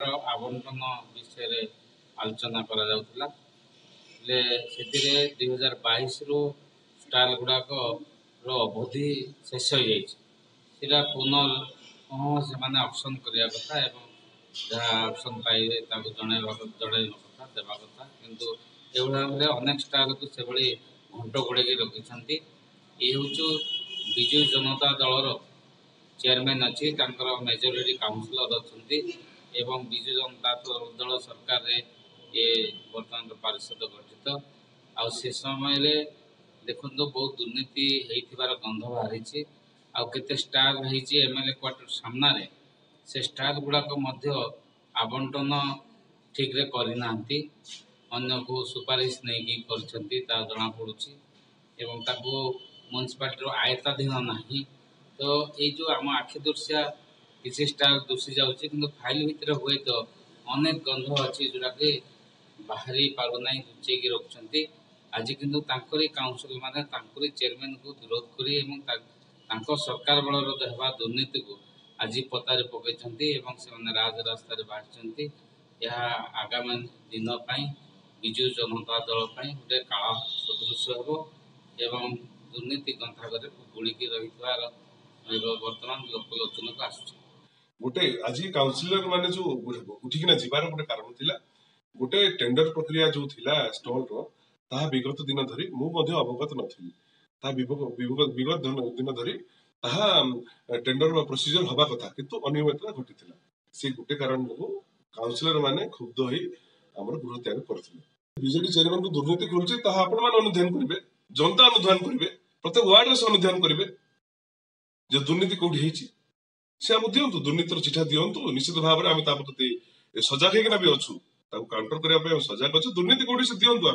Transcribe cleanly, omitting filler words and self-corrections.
आवंटन विषय आलोचना से 2022 स्टाल गुड़ाक अवधि शेष हो जाए पुनः से ऑप्शन करने कथा जहाँ ऑप्शन पाइबे जनवा कथा देवा कथा किंतु भाव अनेक स्टाल को से घंट गोड़े रखी ये हूँ विजु जनता दलर चेयरमैन अच्छी मेजोरिटी काउंसिलर अच्छा विजु जनता दल सरकार ये बर्तमान पार्षद गठित आ से समय देखो बहुत दुर्नीति होइथिबार गंध बाहरी आते स्टाल एमएलए क्वार्टर सामने से स्टाल गुड़ाक आवंटन ठीक रे करना अन्य को सुपारिश नहीं कर जना पड़ी म्यूनिसिपालिटी आयत्ताधीन नहीं तो ये जो आम आखि दृश्या किसी स्टाल दूषी जाऊँगी कि फाइल भितर हुए तो अनेक गंध अच्छी जोटा कि बाहरी पारना लुचेक रखुंट आज किंतु काउंसिल माने चेयरमैन को विरोध कर सरकार बल दुर्नीति को आज पतारे पकई राजरास्तार बाहरी आगामी दिन विजु जनता दल गोटे काला सदृश एवं दुर्नीति गंथागर बुड़िकी रही वर्तमान लोकलोचन को आस गोटे आज काउंसिलर माने जो उठिकिना जीवार गोटे कारण थिला गोटे टेंडर प्रक्रिया जो थिला स्टॉल रो ता विगत दिन धरी मु मध्ये अवगत नथिली ता विगत दिन धरी ता टेंडर प्रोसीजर हवा कथा किंतु अनियमितता घटिथिला से गोटे कारण को काउंसिलर माने क्षुब्ध होई हमर गृह त्याग करथिले बीजेडी चेयरमैन को दुर्नीति खोलछि ता आपण मान अनुध्यान करिवे जनता अनुध्यान करिवे प्रत्येक वार्ड रे अनुध्यान करिवे जे दुर्नीति कोठी हेछि से हम दियंतु दुर्नीतिर चिठा दियंतु निश्चित भाव में आम प्रति सजग होना भी अच्छु काउंटर करने सजग अच्छे दुर्नीति कोठी से दियंतु।